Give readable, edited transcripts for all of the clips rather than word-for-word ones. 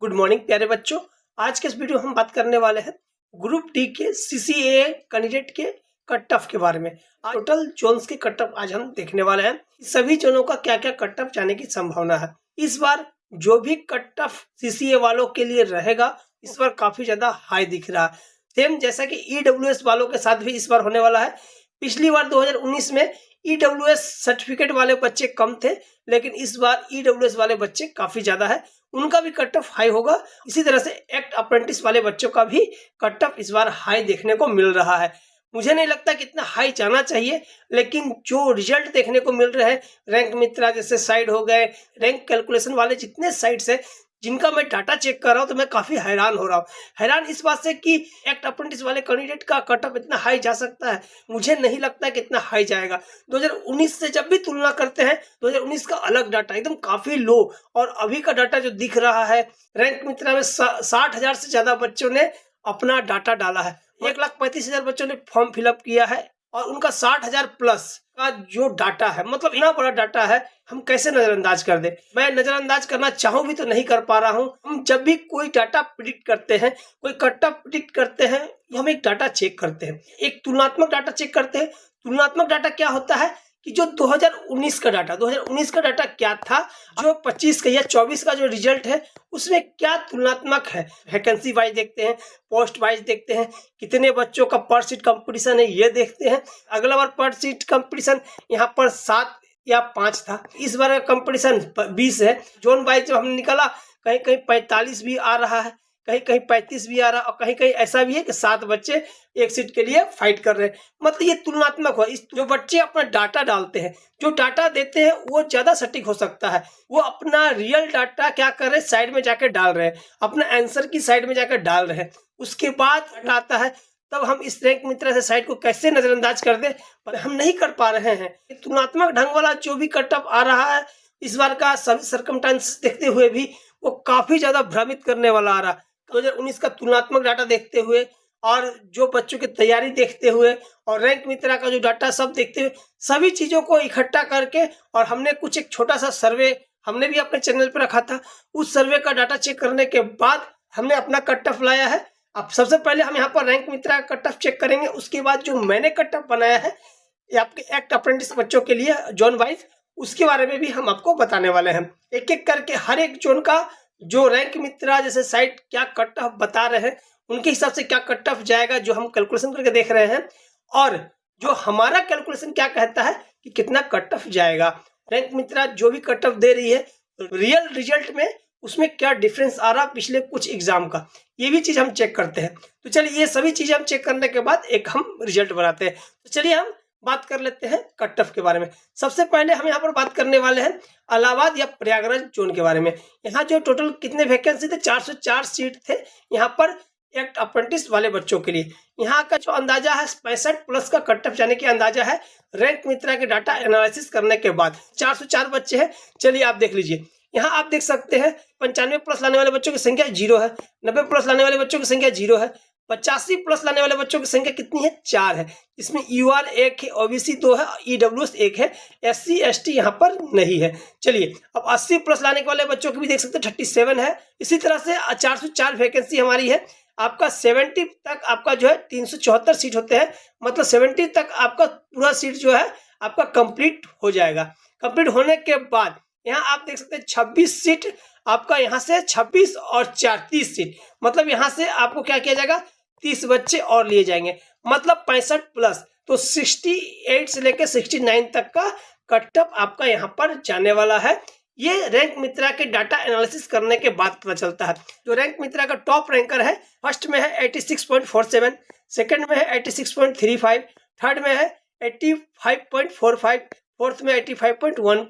Good morning प्यारे बच्चों। आज के इस वीडियो हम बात करने वाले हैं ग्रुप डी के सीसीए कैंडिडेट के कट ऑफ के बारे में। टोटल जोन्स के कट ऑफ आज हम देखने वाले हैं। सभी जोनों का क्या क्या कट ऑफ जाने की संभावना है। इस बार जो भी कट ऑफ सीसीए वालों के लिए रहेगा इस बार काफी ज्यादा हाई दिख रहा है। सेम जैसा कि ईडब्ल्यूएस वालों के साथ भी इस बार होने वाला है। पिछली बार 2019 में ईडब्ल्यूएस सर्टिफिकेट वाले बच्चे कम थे, लेकिन इस बार ईडब्ल्यूएस वाले बच्चे काफी ज्यादा है, उनका भी कट ऑफ हाई होगा। इसी तरह से एक्ट अप्रेंटिस वाले बच्चों का भी कट ऑफ इस बार हाई देखने को मिल रहा है। मुझे नहीं लगता कि इतना हाई जाना चाहिए, लेकिन जो रिजल्ट देखने को मिल रहे हैं रैंक मित्रा जैसे साइट हो गए, रैंक कैलकुलेशन वाले जितने साइट्स है जिनका मैं डाटा चेक कर रहा हूं तो मैं काफी हैरान हो रहा हूं। हैरान इस बात से कि एक्ट अप्रेंटिस वाले कैंडिडेट का कट ऑफ इतना हाई जा सकता है। मुझे नहीं लगता कि इतना हाई जाएगा। 2019 से जब भी तुलना करते हैं 2019 का अलग डाटा एकदम काफी लो, और अभी का डाटा जो दिख रहा है रैंक मित्रा में 60,000 से ज्यादा बच्चों ने अपना डाटा डाला है। 1,35,000 बच्चों ने फॉर्म फिलअप किया है और उनका 60,000 प्लस का जो डाटा है, मतलब इतना बड़ा डाटा है, हम कैसे नजरअंदाज कर दे। मैं नजरअंदाज करना चाहूं भी तो नहीं कर पा रहा हूं। हम जब भी कोई डाटा प्रिडिक्ट करते हैं, कोई कट ऑफ प्रिडिक्ट करते हैं, हम एक डाटा चेक करते हैं, एक तुलनात्मक डाटा चेक करते हैं। तुलनात्मक डाटा क्या होता है कि जो 2019 का डाटा क्या था, जो 25 का या 24 का जो रिजल्ट है उसमें क्या तुलनात्मक है। वैकेंसी वाइज देखते हैं, पोस्ट वाइज देखते हैं, कितने बच्चों का पर सीट कंपटीशन है ये देखते हैं। अगला बार पर सीट कंपटीशन यहाँ पर 7 या 5 था, इस बार कंपटीशन 20 है। जोन वाइज जब हमने निकाला कहीं कहीं 45 भी आ रहा है, कहीं कहीं 35 भी आ रहा है, और कहीं कहीं ऐसा भी है कि 7 बच्चे एक सीट के लिए फाइट कर रहे हैं। मतलब ये तुलनात्मक हुआ। इस जो बच्चे अपना डाटा डालते हैं, जो डाटा देते हैं वो ज्यादा सटीक हो सकता है। वो अपना रियल डाटा क्या कर रहे हैं, साइड में जाकर डाल रहे हैं, अपना आंसर की साइड में जाकर डाल रहे हैं, उसके बाद हटाता है। तब हम इस रैंक मित्रा से साइट को कैसे नजरअंदाज कर दे, पर हम नहीं कर पा रहे हैं। तुलनात्मक ढंग वाला जो भी कट ऑफ आ रहा है इस बार का सभी सर्कमस्टेंस देखते हुए भी वो काफी ज्यादा भ्रमित करने वाला आ रहा है। 2019 का तुलनात्मक डाटा देखते हुए और जो बच्चों की तैयारी देखते हुए और रैंक मित्रा का जो डाटा सब देखते हुए, सभी चीजों को इकट्ठा करके, और हमने कुछ एक छोटा सा सर्वे हमने भी अपने चैनल पर रखा था, उस सर्वे का डाटा चेक करने के बाद हमने अपना कट ऑफ लाया है। अब सबसे पहले हम यहाँ पर रैंक मित्रा का कट ऑफ चेक करेंगे, उसके बाद जो मैंने कट ऑफ बनाया है आपके एक्ट अप्रेंटिस बच्चों के लिए जोन वाइज, उसके बारे में भी हम आपको बताने वाले हैं। एक एक करके हर एक जोन का जो रैंक मित्रा जैसे साइट क्या कट ऑफ बता रहे हैं उनके हिसाब से क्या कट ऑफ जाएगा, जो हम कैलकुलेशन करके देख रहे हैं, और जो हमारा कैलकुलेशन क्या कहता है कि कितना कट ऑफ जाएगा। रैंक मित्रा जो भी कट ऑफ दे रही है रियल रिजल्ट में उसमें क्या डिफरेंस आ रहा पिछले कुछ एग्जाम का, ये भी चीज हम चेक करते हैं। तो चलिए ये सभी चीजें हम चेक करने के बाद एक हम रिजल्ट बनाते हैं। तो चलिए हम बात कर लेते हैं कट ऑफ के बारे में। सबसे पहले हम यहाँ पर बात करने वाले हैं इलाहाबाद या प्रयागराज जोन के बारे में। यहाँ जो टोटल कितने वैकेंसी थे, 404 सीट थे यहाँ पर एक्ट अप्रेंटिस वाले बच्चों के लिए। यहाँ का जो अंदाजा है 65 प्लस का कट ऑफ जाने की अंदाजा है रैंक मित्रा के डाटा एनालिसिस करने के बाद। 404 बच्चे हैं। चलिए आप देख लीजिए, यहाँ आप देख सकते हैं 95 प्लस लाने वाले बच्चों की संख्या 0 है, 90 प्लस लाने वाले बच्चों की संख्या 0 है, 85 प्लस लाने वाले बच्चों की संख्या कितनी है, 4 है। इसमें यूआर 1 है, ओबीसी 2 है, ईडब्ल्यूएस 1 है, एससी एसटी यहाँ पर नहीं है। चलिए अब 80 प्लस लाने वाले बच्चों की भी देख सकते हैं 37 है। इसी तरह से 404 वैकेंसी हमारी है। आपका 70 तक आपका जो है 374 सीट होते हैं, मतलब 70 तक आपका पूरा सीट जो है आपका कंप्लीट हो जाएगा। कंप्लीट होने के बाद यहाँ आप देख सकते हैं 26 सीट आपका, यहाँ से 26 और 4 30 सीट, मतलब यहाँ से आपको क्या किया जाएगा, 30 बच्चे और लिए जाएंगे, मतलब 65 प्लस। तो 68 से लेकर 69 तक का कट ऑफ आपका यहाँ पर जाने वाला है। ये रैंक मित्रा के डाटा एनालिसिस करने के बाद पता चलता है। जो रैंक मित्रा का टॉप रैंकर है, फर्स्ट में है 86.47, सेकंड में है 86.35, थर्ड में है 85.45, फोर्थ में 85.12।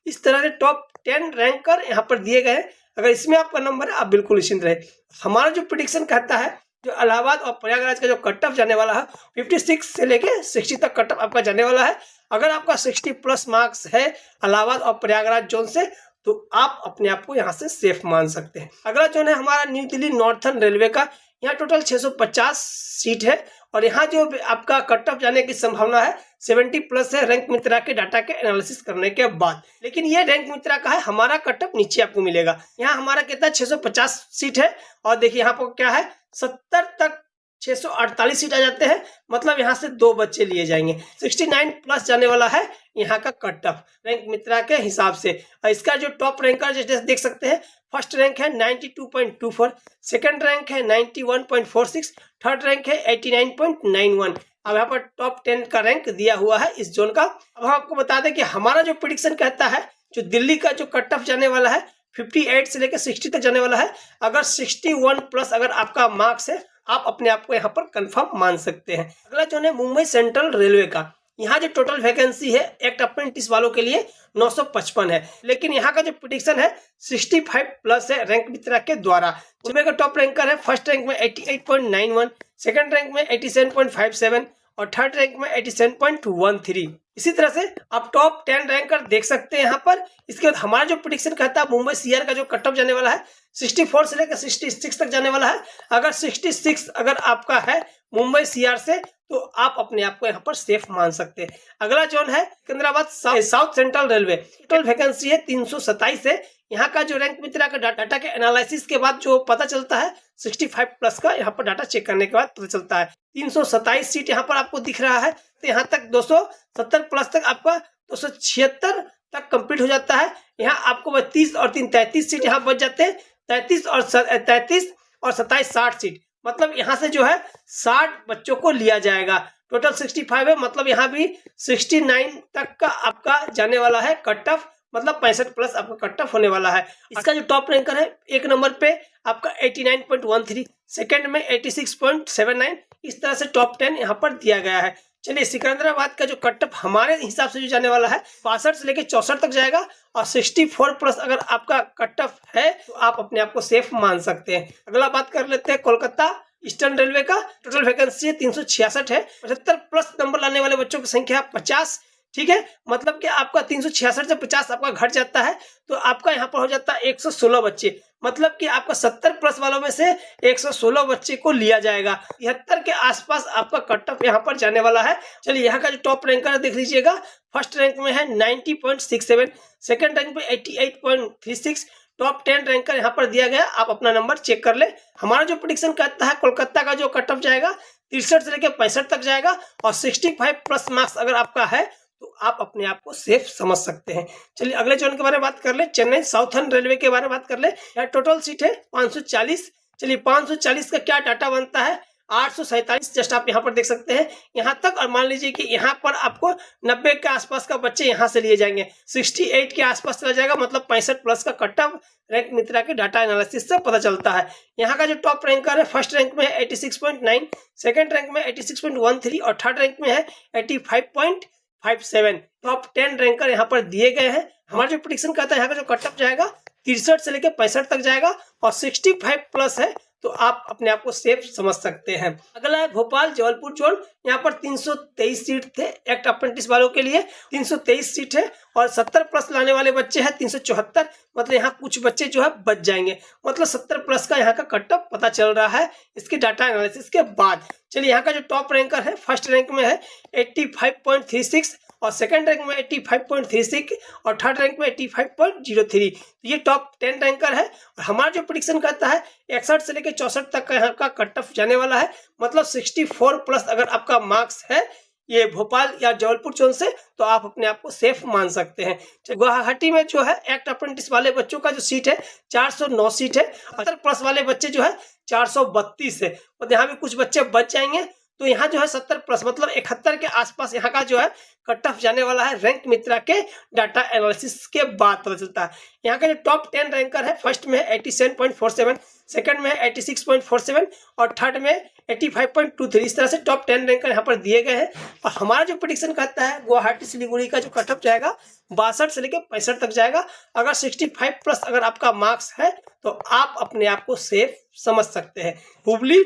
इस तरह से टॉप 10 रैंकर यहाँ पर दिए गए हैं। अगर इसमें आपका नंबर है आप बिल्कुल निश्चिंत रहे। हमारा जो प्रेडिक्शन कहता है जो इलाहाबाद और प्रयागराज का जो कट ऑफ जाने वाला है 56 से लेके 60 तक कट ऑफ आपका जाने वाला है। अगर आपका 60 प्लस मार्क्स है इलाहाबाद और प्रयागराज जोन से तो आप अपने आप को यहाँ से सेफ मान सकते हैं। अगला जोन है हमारा न्यू दिल्ली नॉर्थर्न रेलवे का। यहाँ टोटल 650 सीट है और यहाँ जो आपका कट ऑफ जाने की संभावना है 70 प्लस है रैंक मित्रा के डाटा के एनालिसिस करने के बाद। लेकिन ये रैंक मित्रा का है, हमारा कट ऑफ नीचे आपको मिलेगा। यहाँ हमारा कितना 650 सीट है और देखिए यहाँ पर क्या है 70 तक 648 सीट आ जाते हैं, मतलब यहाँ से 2 बच्चे लिए जाएंगे। 69 प्लस जाने वाला है यहाँ का कट ऑफ रैंक मित्रा के हिसाब से। और इसका जो टॉप रैंकर जैसे देख सकते हैं, फर्स्ट रैंक है 92.24, सेकंड रैंक है 91.46, थर्ड रैंक है 89.91। अब यहाँ पर टॉप 10 का रैंक दिया हुआ है इस जोन का। अब हम आपको बता दें कि हमारा जो प्रेडिक्शन कहता है, जो दिल्ली का जो कट ऑफ जाने वाला है 58 से लेकर 60 तक जाने वाला है। अगर 61 प्लस अगर आपका मार्क्स है, आप अपने आप को यहाँ पर कंफर्म मान सकते हैं। अगला जो है मुंबई सेंट्रल रेलवे का, यहाँ जो टोटल वैकेंसी है एक्ट अप्रेंटिस वालों के लिए 955 है, लेकिन यहाँ का जो प्रेडिक्शन है 65 प्लस है रैंक मित्रा के द्वारा। मुंबई का टॉप रैंकर है फर्स्ट रैंक में 88.91, सेकंड रैंक में 87.57 और थर्ड रैंक में 87.13। इसी तरह से आप टॉप 10 रैंकर देख सकते हैं यहाँ पर। इसके बाद हमारा जो प्रेडिक्शन कहता है मुंबई सीआर का जो कट ऑफ जाने वाला है 64 से लेकर 66 तक जाने वाला है। अगर 66 अगर आपका है मुंबई सीआर से, तो आप अपने आप को यहाँ पर सेफ मान सकते हैं। अगला जोन है Secunderabad south central railway, total vacancy है 327 है। यहाँ का जो रैंक मित्रा का डाटा के एनालिसिस के बाद जो पता चलता है 65 प्लस का, यहाँ पर डाटा चेक करने के बाद पता चलता है 327 सीट यहाँ पर आपको दिख रहा है। तो यहाँ तक 270 प्लस तक आपका 276 तक कंप्लीट हो जाता है। यहाँ आपको 32 और 3 33 सीट यहाँ बच जाते हैं। 33 और 27 60 सीट, मतलब यहाँ से जो है 60 बच्चों को लिया जाएगा। टोटल 65 है, मतलब यहाँ भी 69 तक का आपका जाने वाला है कट ऑफ, मतलब 65 प्लस आपका कट ऑफ होने वाला है। इसका जो टॉप रैंकर है एक नंबर पे आपका 89.13, सेकंड में 86.79। इस तरह से टॉप 10 यहाँ पर दिया गया है। चलिए सिकंदराबाद का जो कट ऑफ हमारे हिसाब से जो जाने वाला है 62 से लेकर 64 तक जाएगा और 64 प्लस अगर आपका कट ऑफ है तो आप अपने आप को सेफ मान सकते हैं। अगला बात कर लेते हैं कोलकाता ईस्टर्न रेलवे का। टोटल वैकेंसी है 366 है। 75 प्लस नंबर लाने वाले बच्चों की संख्या 50, ठीक है। मतलब कि आपका 366 से 50 आपका घट जाता है, तो आपका यहाँ पर हो जाता है 116 बच्चे। मतलब कि आपका 70 प्लस वालों में से 116 बच्चे को लिया जाएगा। 73 के आसपास आपका कट ऑफ यहाँ पर जाने वाला है। चलिए यहाँ का जो टॉप रैंकर देख लीजिएगा, फर्स्ट रैंक में है 90.67, सेकंड रैंक में 88.36, टॉप 10 रैंकर यहाँ पर दिया गया। आप अपना नंबर चेक कर ले। हमारा जो प्रेडिक्शन कहता है कोलकाता का जो कट ऑफ जाएगा 63 से लेकर 65 तक जाएगा और 65 प्लस मार्क्स अगर आपका है तो आप अपने आप को सेफ समझ सकते हैं। चलिए अगले जोन के बारे में बात कर ले, चेन्नई साउथर्न रेलवे के बारे में बात कर ले। यहाँ टोटल सीट है 540। चलिए 540 का क्या डाटा बनता है 847, जस्ट आप यहाँ पर देख सकते हैं यहाँ तक। और मान लीजिए कि यहाँ पर आपको 90 के आसपास का बच्चे यहाँ से लिए जाएंगे, 68 के आसपास चला जाएगा, मतलब 65 प्लस का कट ऑफ रैंक मित्रा के डाटा एनालिसिस से पता चलता है। यहाँ का जो टॉप रैंकर है फर्स्ट रैंक में है 86.9, सेकंड रैंक में 86.13 और थर्ड रैंक में है 85.57। टॉप 10 रैंकर यहाँ पर दिए गए हैं। हमारा जो प्रेडिक्शन कहता है यहाँ का जो कट ऑफ जाएगा 63 से लेकर 65 तक जाएगा और 65 प्लस है, तो आप अपने आप को सेफ समझ सकते हैं। अगला है भोपाल जबलपुर जोन। यहाँ पर 323 सीट थे एक्ट अप्रेंटिस वालों के लिए, 323 सीट है और 70 प्लस लाने वाले बच्चे हैं 374। मतलब यहाँ कुछ बच्चे जो है बच जाएंगे, मतलब 70 प्लस का यहाँ का कट ऑफ पता चल रहा है इसके डाटा एनालिसिस के बाद। चलिए यहाँ का जो टॉप रैंकर है फर्स्ट रैंक में है 85.36 और सेकंड रैंक में 85.36 और थर्ड रैंक में 85.03। ये टॉप 10 रैंकर है। और हमारा जो प्रेडिक्शन कहता है 61 से लेकर 64 तक का यहाँ का कट ऑफ जाने वाला है, मतलब 64 प्लस अगर आपका मार्क्स है ये भोपाल या जबलपुर जोन से, तो आप अपने आप को सेफ मान सकते हैं। गुवाहाटी में जो है एक्ट अप्रेंटिस वाले बच्चों का जो सीट है 409 सीट है। 70 प्लस वाले बच्चे जो है 432 है, और यहाँ भी कुछ बच्चे बच जाएंगे। तो यहाँ जो है 70 प्लस मतलब 71 के आसपास यहाँ का जो है कट ऑफ जाने वाला है रैंक मित्रा के डाटा एनालिसिस के बाद पता चलता है। यहाँ का जो टॉप 10 रैंकर है फर्स्ट में 87.47, सेकंड में 86.47 और थर्ड में 85.23। इस तरह से टॉप 10 रैंकर यहाँ पर दिए गए हैं। और हमारा जो प्रेडिक्शन कहता है गुवाहाटी सिलीगुड़ी का जो कट ऑफ जाएगा 62 से लेकर 65 तक जाएगा। अगर 65 प्लस अगर आपका मार्क्स है तो आप अपने आप को सेफ समझ सकते हैं। हुबली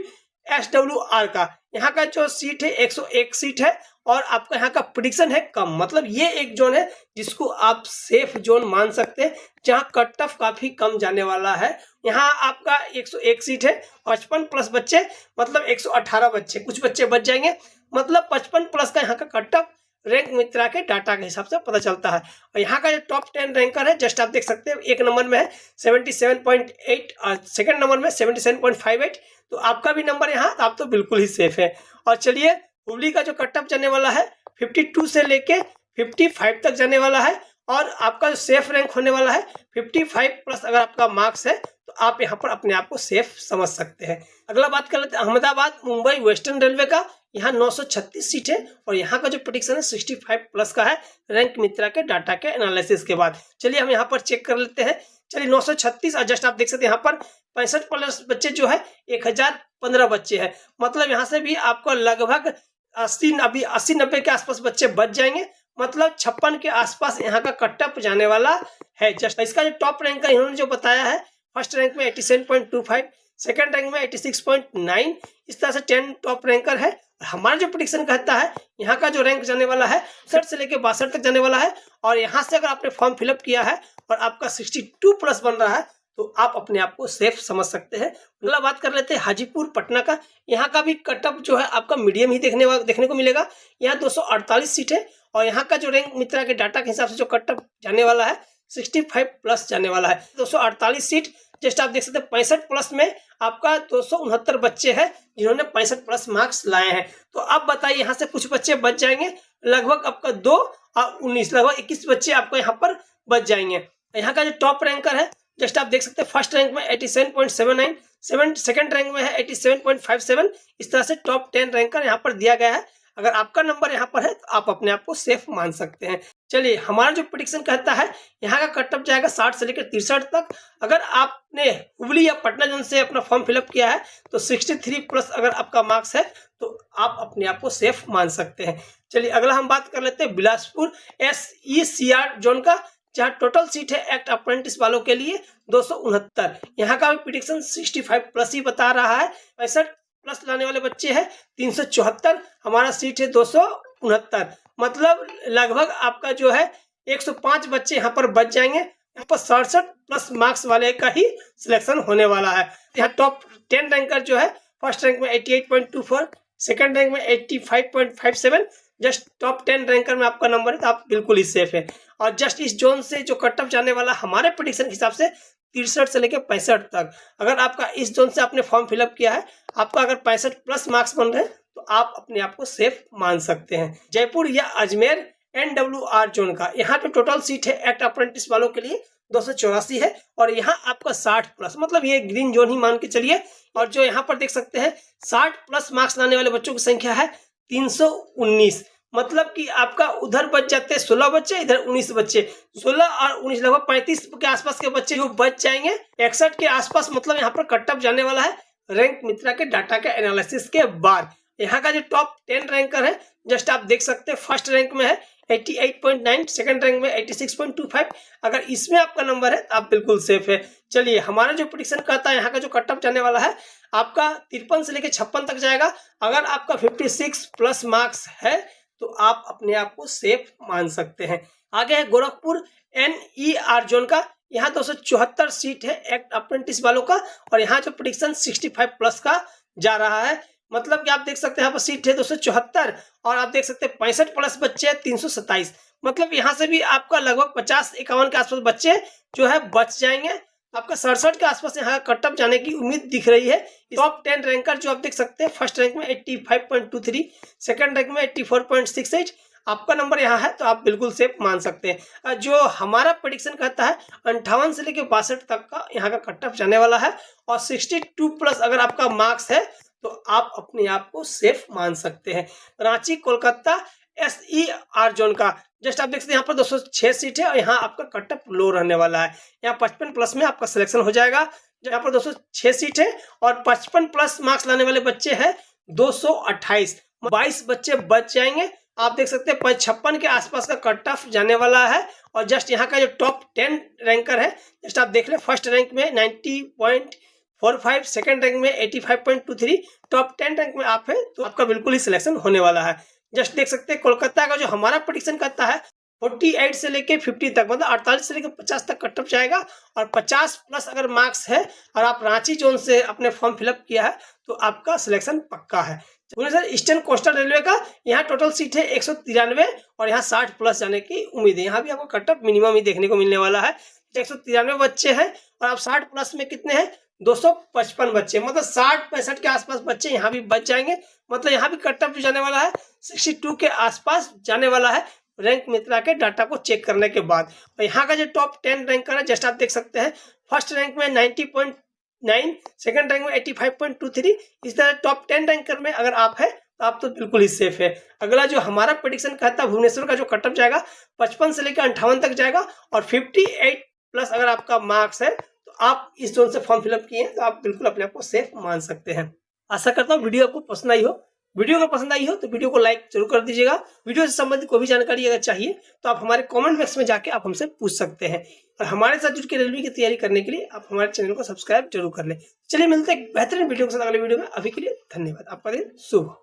SWR का यहाँ का जो सीट है 101 सीट है और आपका यहाँ का प्रेडिक्शन है कम, मतलब ये एक जोन है जिसको आप सेफ जोन मान सकते हैं, जहाँ कट ऑफ काफी कम जाने वाला है। यहाँ आपका 101 सीट है, 55 प्लस बच्चे मतलब 118 बच्चे, कुछ बच्चे बच जाएंगे, मतलब 55 प्लस का यहाँ का कट ऑफ रैंक मित्रा के डाटा के हिसाब से पता चलता है। और यहाँ का जो टॉप 10 रैंकर है, जस्ट आप देख सकते हैं, एक नंबर में है 77.8 और सेकंड नंबर में 77.58। तो आपका भी नंबर यहाँ, आप तो बिल्कुल ही सेफ है। और चलिए, हुबली का जो कट ऑफ जाने वाला है 52 से लेके 55 तक जाने वाला है, और आपका जो सेफ रैंक होने वाला है 55 प्लस अगर आपका मार्क्स है तो आप यहाँ पर अपने आप को सेफ समझ सकते हैं। अगला बात कर लेते हैं अहमदाबाद मुंबई वेस्टर्न रेलवे का। यहाँ 936 सीट है और यहाँ का जो प्रेडिक्शन है 65 प्लस का है रैंक मित्रा के डाटा के एनालिसिस के बाद। चलिए हम यहाँ पर चेक कर लेते हैं। चलिए 936 और जस्ट आप देख सकते हैं यहाँ पर 65 प्लस बच्चे जो है 1015 बच्चे हैं। मतलब यहाँ से भी आपको लगभग 80-90 के आसपास बच्चे बच जाएंगे। मतलब 56 के आसपास यहाँ का कट ऑफ जाने वाला है। जस्ट इसका जो टॉप रैंक का इन्होंने जो बताया है, फर्स्ट रैंक में 87.25, सेकंड रैंक में 86.9, इस तरह से 10 टॉप रैंकर है। हमारा जो प्रेडिक्शन कहता है यहाँ का जो रैंक जाने वाला है 60 से लेकर 62 तक जाने वाला है। और यहाँ से अगर आपने फॉर्म फिलअप किया है और आपका 62 प्लस बन रहा है तो आप अपने आप को सेफ समझ सकते हैं। अगला बात कर लेते हैं हाजीपुर पटना का। यहाँ का भी कट ऑफ जो है आपका मीडियम ही देखने को मिलेगा। यहाँ 248 सीट है और यहाँ का जो रैंक मित्रा के डाटा के हिसाब से जो कट ऑफ जाने वाला है 65 प्लस जाने वाला है। 248 सीट, जस्ट आप देख सकते हैं 65 प्लस में आपका 269 बच्चे हैं जिन्होंने 65 प्लस मार्क्स लाए हैं। तो आप बताइए, यहाँ से कुछ बच्चे बच जाएंगे, लगभग आपका 2 और 19, लगभग 21 बच्चे आपको यहाँ पर बच जाएंगे। यहाँ का जो टॉप रैंकर है, जस्ट आप देख सकते हैं, फर्स्ट रैंक में 87.79, सेकंड रैंक में है 87.57। इस तरह से टॉप 10 रैंकर यहाँ पर दिया गया है। अगर आपका नंबर यहाँ पर है तो आप अपने आप को सेफ मान सकते हैं। चलिए, हमारा जो प्रेडिक्शन कहता है यहाँ का कट ऑफ जाएगा 60 से लेकर 63 तक। अगर आपने हुबली या पटना जोन से अपना फॉर्म फिलअप किया है तो 63 प्लस अगर आपका मार्क्स है तो आप अपने आप को सेफ मान सकते हैं। चलिए, अगला हम बात कर लेते हैं बिलासपुर SECR जोन का, जहाँ टोटल सीट है एक्ट अप्रेंटिस वालों के लिए 269। यहाँ का भी प्रेडिक्शन 65 प्लस ही बता रहा है। 65 प्लस लाने वाले बच्चे हैं 374, हमारा सीट है 269। मतलब लगभग आपका जो है 105 बच्चे यहाँ पर बच जाएंगे। यहाँ पर 67 प्लस मार्क्स वाले का ही सिलेक्शन होने वाला है। यहाँ टॉप 10 रैंकर जो है, फर्स्ट रैंक में 88.24, सेकंड रैंक में 85.57, जस्ट टॉप 10 रैंकर में आपका नंबर है तो आप बिल्कुल ही सेफ है। और जस्ट इस जोन से जो कट ऑफ जाने वाला हमारे प्रेडिक्शन के हिसाब से 63 से लेकर 65 तक। अगर आपका इस जोन से आपने फॉर्म फिलअप किया है, आपका अगर 65 प्लस मार्क्स बन रहे हैं तो आप अपने आप को सेफ मान सकते हैं। जयपुर या अजमेर NWR जोन का, यहाँ पे टोटल सीट है एक्ट अप्रेंटिस वालों के लिए 284 है और यहाँ आपका 60 प्लस, मतलब ये ग्रीन जोन ही मान के चलिए। और जो यहाँ पर देख सकते हैं 60 प्लस मार्क्स लाने वाले बच्चों की संख्या है 319। मतलब कि आपका उधर बच जाते हैं 16 बच्चे, इधर 19 बच्चे, 16 और 19 लगभग 35 के आसपास के बच्चे जो बच जाएंगे 61 के आसपास। मतलब यहाँ पर कट ऑफ जाने वाला है रैंक मित्रा के डाटा के एनालिसिस के बाद। यहाँ का जो टॉप 10 रैंकर है, जस्ट आप देख सकते हैं, फर्स्ट रैंक में है 88.9, सेकंड रैंक में 86.25। अगर इसमें आपका नंबर है तो आप बिल्कुल सेफ है। चलिए, हमारा जो प्रेडिक्शन कहता है यहाँ का जो कट ऑफ जाने वाला है आपका 53 से लेकर 56 तक जाएगा। अगर आपका 56 प्लस मार्क्स है तो आप अपने आप को सेफ मान सकते हैं। आगे है गोरखपुर NER जोन का, यहाँ 274 सीट है एक्ट अप्रेंटिस वालों का और यहाँ जो प्रेडिक्शन 65 प्लस का जा रहा है। मतलब कि आप देख सकते हैं यहाँ पर सीट है 274 और आप देख सकते हैं 65 प्लस बच्चे हैं 327। मतलब यहाँ से भी आपका लगभग 50-51 के आसपास बच्चे जो है बच जाएंगे। आपका 67 के आसपास यहाँ कट ऑफ जाने की उम्मीद दिख रही है। टॉप 10 रैंकर जो आप देख सकते हैं, फर्स्ट रैंक में 85.23, सेकंड रैंक में 84.68। आपका नंबर यहाँ है तो आप बिल्कुल सेफ मान सकते हैं। जो हमारा प्रेडिक्शन कहता है 58 से लेकर 62 तक का यहाँ का कट ऑफ जाने वाला है और 62 प्लस अगर आपका मार्क्स है तो आप अपने आप को सेफ मान सकते हैं। रांची कोलकाता SER जोन का, जस्ट आप देख सकते हैं यहाँ पर 206 सीट है और यहाँ आपका कट ऑफ लो रहने वाला है। यहाँ 55 प्लस में आपका सिलेक्शन हो जाएगा। यहाँ पर 206 सीट है और 55 प्लस मार्क्स लाने वाले बच्चे हैं 228, 22 बच्चे बच जाएंगे। आप देख सकते हैं 56 के आसपास का कट ऑफ जाने वाला है। और जस्ट यहाँ का जो टॉप 10 रैंकर है, जस्ट आप देख ले, फर्स्ट रैंक में 90.45, सेकंड रैंक में 85.23, टॉप 10 रैंक में आप है तो आपका बिल्कुल ही सिलेक्शन होने वाला है। जस्ट देख सकते हैं कोलकाता का जो हमारा प्रेडिक्शन करता है 48 से लेके 50 तक, मतलब 48 से लेके 50 तक कट ऑफ जाएगा। और 50 प्लस अगर मार्क्स है और आप रांची जोन से अपने फॉर्म फिलअप किया है तो आपका सिलेक्शन पक्का है। सर ईस्टर्न कोस्टल रेलवे का यहाँ टोटल सीट है 193 और यहाँ 60 प्लस जाने की उम्मीद है। यहाँ भी आपको कट ऑफ मिनिमम ही देखने को मिलने वाला है। 193 बच्चे हैं और आप 60 प्लस में कितने हैं, 255 बच्चे, मतलब 60-65 के आसपास बच्चे यहाँ भी बच जाएंगे। मतलब यहाँ भी कट ऑफ जाने वाला है 62 के आसपास जाने वाला है रैंक मित्रा के डाटा को चेक करने के बाद। और यहाँ का जो टॉप 10 रैंकर है जस्ट आप देख सकते हैं, फर्स्ट रैंक में 90.9, सेकंड रैंक में 85.23। इस तरह टॉप 10 रैंकर में अगर आप है तो आप तो बिल्कुल ही सेफ है। अगला जो हमारा प्रेडिक्शन कहता है भुवनेश्वर का जो कट ऑफ जाएगा 55 से लेकर 58 तक जाएगा और 58 प्लस अगर आपका मार्क्स है तो आप इस जोन से फॉर्म फिलअप किए हैं तो आप बिल्कुल अपने आप को सेफ मान सकते हैं। आशा करता हूँ वीडियो आपको पसंद आई हो। वीडियो अगर पसंद आई हो तो वीडियो को लाइक जरूर कर दीजिएगा। वीडियो से संबंधित कोई भी जानकारी अगर चाहिए तो आप हमारे कमेंट बॉक्स में जाके आप हमसे पूछ सकते हैं। और हमारे साथ जुड़ के रेलवे की तैयारी करने के लिए आप हमारे चैनल को सब्सक्राइब जरूर कर लें। चलिए मिलते हैं एक बेहतरीन वीडियो के साथ अगले वीडियो में। अभी के लिए धन्यवाद। आपका दिन शुभ हो।